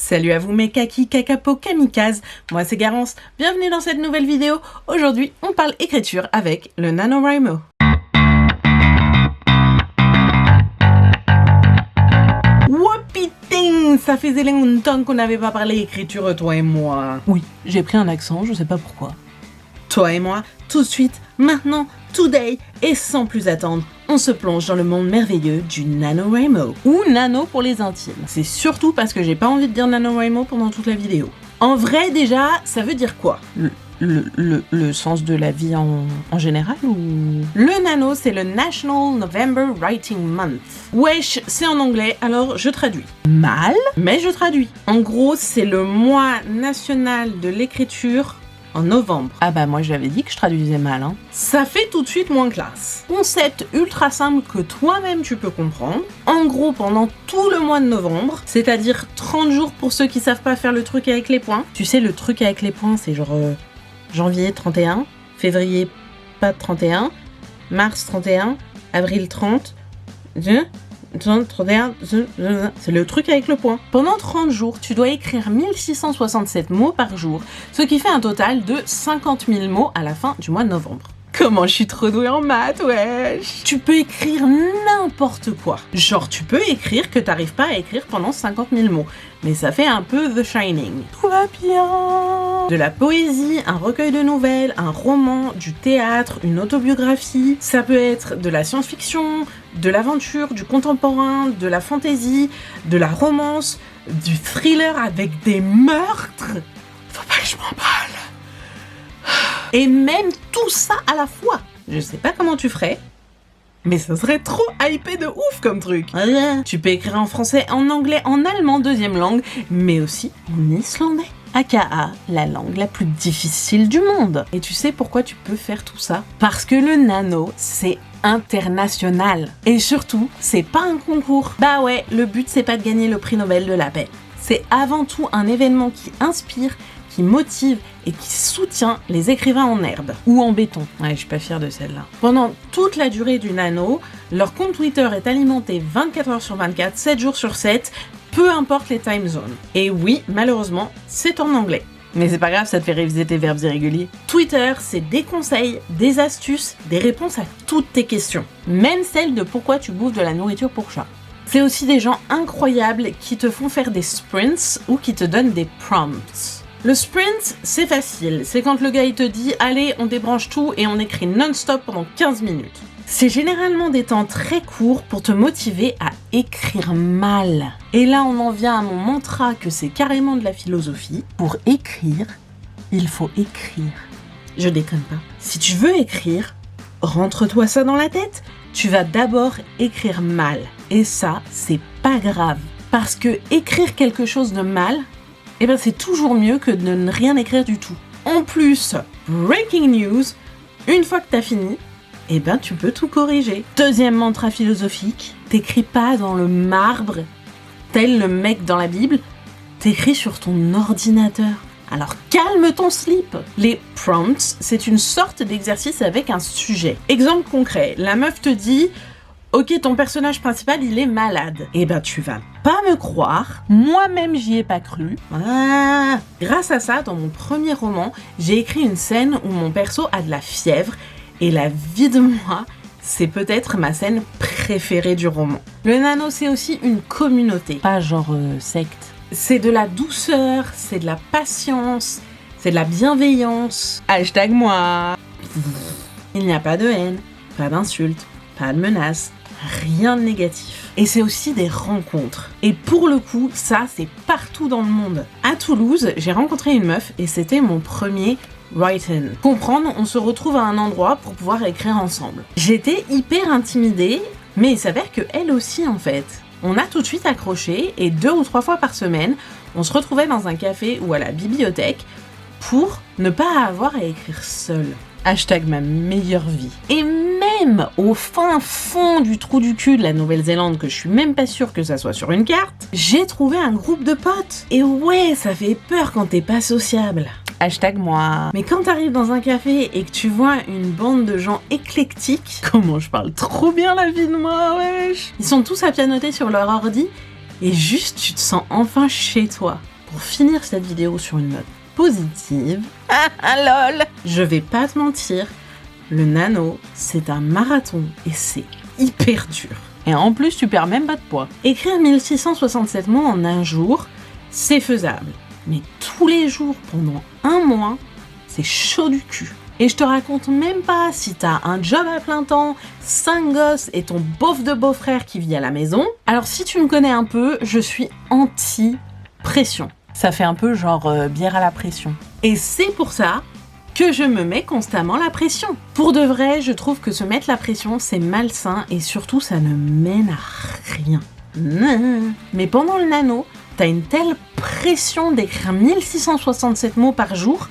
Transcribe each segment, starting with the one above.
Salut à vous mes kaki, kakapo, kamikazes, moi c'est Garance, bienvenue dans cette nouvelle vidéo. Aujourd'hui on parle écriture avec le NaNoWriMo. Whoopie-ting, ça faisait longtemps qu'on n'avait pas parlé écriture toi et moi. Oui, j'ai pris un accent, je sais pas pourquoi. Toi et moi, tout de suite, maintenant, today, et sans plus attendre, on se plonge dans le monde merveilleux du NaNoWriMo. Ou nano pour les intimes. C'est surtout parce que j'ai pas envie de dire NaNoWriMo pendant toute la vidéo. En vrai, déjà, ça veut dire quoi? Le sens de la vie en général ou... Le nano, c'est le National November Writing Month. Wesh, c'est en anglais, alors je traduis. Mal? Mais je traduis. En gros, c'est le mois national de l'écriture en novembre. Ah bah moi je l'avais dit que je traduisais mal, hein. Ça fait tout de suite moins classe. Concept ultra simple que toi-même tu peux comprendre. En gros, pendant tout le mois de novembre, c'est-à-dire 30 jours pour ceux qui savent pas faire le truc avec les points. Tu sais, le truc avec les points, c'est genre janvier 31, février pas 31, mars 31, avril 30, 31, c'est le truc avec le point. Pendant 30 jours, tu dois écrire 1667 mots par jour, ce qui fait un total de 50 000 mots à la fin du mois de novembre. Comment je suis trop douée en maths, wesh! Tu peux écrire n'importe quoi. Genre, tu peux écrire que t'arrives pas à écrire pendant 50 000 mots. Mais ça fait un peu The Shining. Tout va bien! De la poésie, un recueil de nouvelles, un roman, du théâtre, une autobiographie. Ça peut être de la science-fiction, de l'aventure, du contemporain, de la fantasy, de la romance, du thriller avec des meurtres. Faut pas que je m'emballe. Et même tout ça à la fois. Je sais pas comment tu ferais, mais ça serait trop hypé de ouf comme truc. Tu peux écrire en français, en anglais, en allemand, deuxième langue, mais aussi en islandais. AKA, la langue la plus difficile du monde. Et tu sais pourquoi tu peux faire tout ça? Parce que le nano, c'est international. Et surtout, c'est pas un concours. Bah ouais, le but c'est pas de gagner le prix Nobel de la paix. C'est avant tout un événement qui inspire, qui motive et qui soutient les écrivains en herbe. Ou en béton. Ouais, je suis pas fière de celle-là. Pendant toute la durée du nano, leur compte Twitter est alimenté 24 heures sur 24, 7 jours sur 7, peu importe les time zones. Et oui, malheureusement, c'est en anglais. Mais c'est pas grave, ça te fait réviser tes verbes irréguliers. Twitter, c'est des conseils, des astuces, des réponses à toutes tes questions. Même celle de pourquoi tu bouffes de la nourriture pour chat. C'est aussi des gens incroyables qui te font faire des sprints ou qui te donnent des prompts. Le sprint, c'est facile. C'est quand le gars il te dit « Allez, on débranche tout et on écrit non-stop pendant 15 minutes ». C'est généralement des temps très courts pour te motiver à écrire mal. Et là, on en vient à mon mantra que c'est carrément de la philosophie. Pour écrire, il faut écrire. Je déconne pas. Si tu veux écrire, rentre-toi ça dans la tête. Tu vas d'abord écrire mal. Et ça, c'est pas grave. Parce que écrire quelque chose de mal, eh ben c'est toujours mieux que de ne rien écrire du tout. En plus, breaking news, une fois que t'as fini, eh ben tu peux tout corriger. Deuxième mantra philosophique, t'écris pas dans le marbre, tel le mec dans la Bible, t'écris sur ton ordinateur. Alors calme ton slip. Les prompts, c'est une sorte d'exercice avec un sujet. Exemple concret, la meuf te dit « Ok, ton personnage principal, il est malade. » Eh ben, tu vas pas me croire. Moi-même, j'y ai pas cru. Ah. Grâce à ça, dans mon premier roman, j'ai écrit une scène où mon perso a de la fièvre et la vie de moi, c'est peut-être ma scène préférée du roman. Le nano, c'est aussi une communauté. Pas genre secte. C'est de la douceur, c'est de la patience, c'est de la bienveillance. Hashtag moi. Il n'y a pas de haine, pas d'insultes, pas de menaces. Rien de négatif. Et c'est aussi des rencontres. Et pour le coup, ça, c'est partout dans le monde. À Toulouse, j'ai rencontré une meuf et c'était mon premier write-in. Comprendre, on se retrouve à un endroit pour pouvoir écrire ensemble. J'étais hyper intimidée, mais il s'avère que elle aussi, en fait. On a tout de suite accroché et 2 ou 3 fois par semaine, on se retrouvait dans un café ou à la bibliothèque pour ne pas avoir à écrire seule. Hashtag ma meilleure vie. Et même au fin fond du trou du cul de la Nouvelle-Zélande, que je suis même pas sûre que ça soit sur une carte, j'ai trouvé un groupe de potes. Et ouais, ça fait peur quand t'es pas sociable. Hashtag moi. Mais quand t'arrives dans un café et que tu vois une bande de gens éclectiques, comment je parle trop bien la vie de moi, wesh. Ils sont tous à pianoter sur leur ordi et juste tu te sens enfin chez toi. pour finir cette vidéo sur une note positive, lol, je vais pas te mentir, le nano, c'est un marathon et c'est hyper dur. Et en plus, tu perds même pas de poids. Écrire 1667 mots en un jour, c'est faisable. Mais tous les jours pendant un mois, c'est chaud du cul. Et je te raconte même pas si t'as un job à plein temps, 5 gosses et ton beauf de beau-frère qui vit à la maison. Alors si tu me connais un peu, je suis anti-pression. Ça fait un peu genre bière à la pression. Et c'est pour ça que je me mets constamment la pression. Pour de vrai, je trouve que se mettre la pression, c'est malsain et surtout, ça ne mène à rien. Mais pendant le nano, t'as une telle pression d'écrire 1667 mots par jour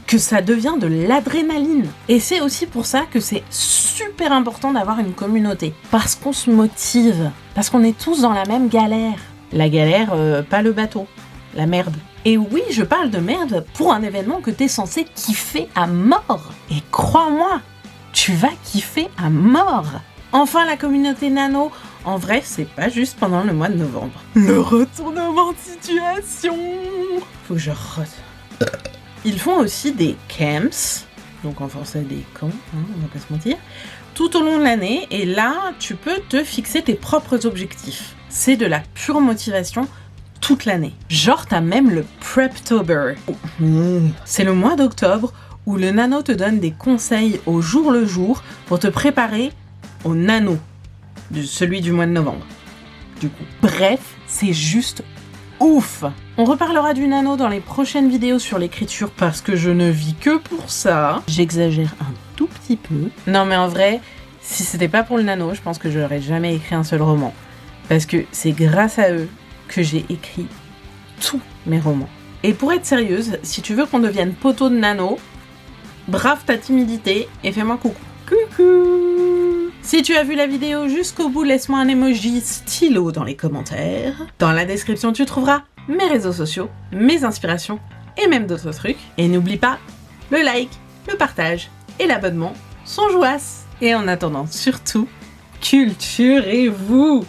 que ça devient de l'adrénaline. Et c'est aussi pour ça que c'est super important d'avoir une communauté. Parce qu'on se motive, parce qu'on est tous dans la même galère. La galère, pas le bateau, la merde. Et oui, je parle de merde pour un événement que t'es censé kiffer à mort. Et crois-moi, tu vas kiffer à mort. Enfin, la communauté nano, en vrai, c'est pas juste pendant le mois de novembre. Le retournement de situation. Faut que je rote. Ils font aussi des camps, donc en français des camps, on va pas se mentir, tout au long de l'année. Et là, tu peux te fixer tes propres objectifs. C'est de la pure motivation toute l'année. Genre, t'as même le Preptober. C'est le mois d'octobre où le nano te donne des conseils au jour le jour pour te préparer au nano, celui du mois de novembre. Du coup, bref, c'est juste ouf. On reparlera du nano dans les prochaines vidéos sur l'écriture parce que je ne vis que pour ça. J'exagère un tout petit peu. Non mais en vrai, si c'était pas pour le nano, je pense que j'aurais jamais écrit un seul roman. Parce que c'est grâce à eux que j'ai écrit tous mes romans. Et pour être sérieuse, si tu veux qu'on devienne poteau de nano, brave ta timidité et fais-moi coucou. Coucou! Si tu as vu la vidéo jusqu'au bout, laisse-moi un emoji stylo dans les commentaires. Dans la description, tu trouveras mes réseaux sociaux, mes inspirations et même d'autres trucs. Et n'oublie pas, le like, le partage et l'abonnement sont jouasses. Et en attendant, surtout, culturez-vous!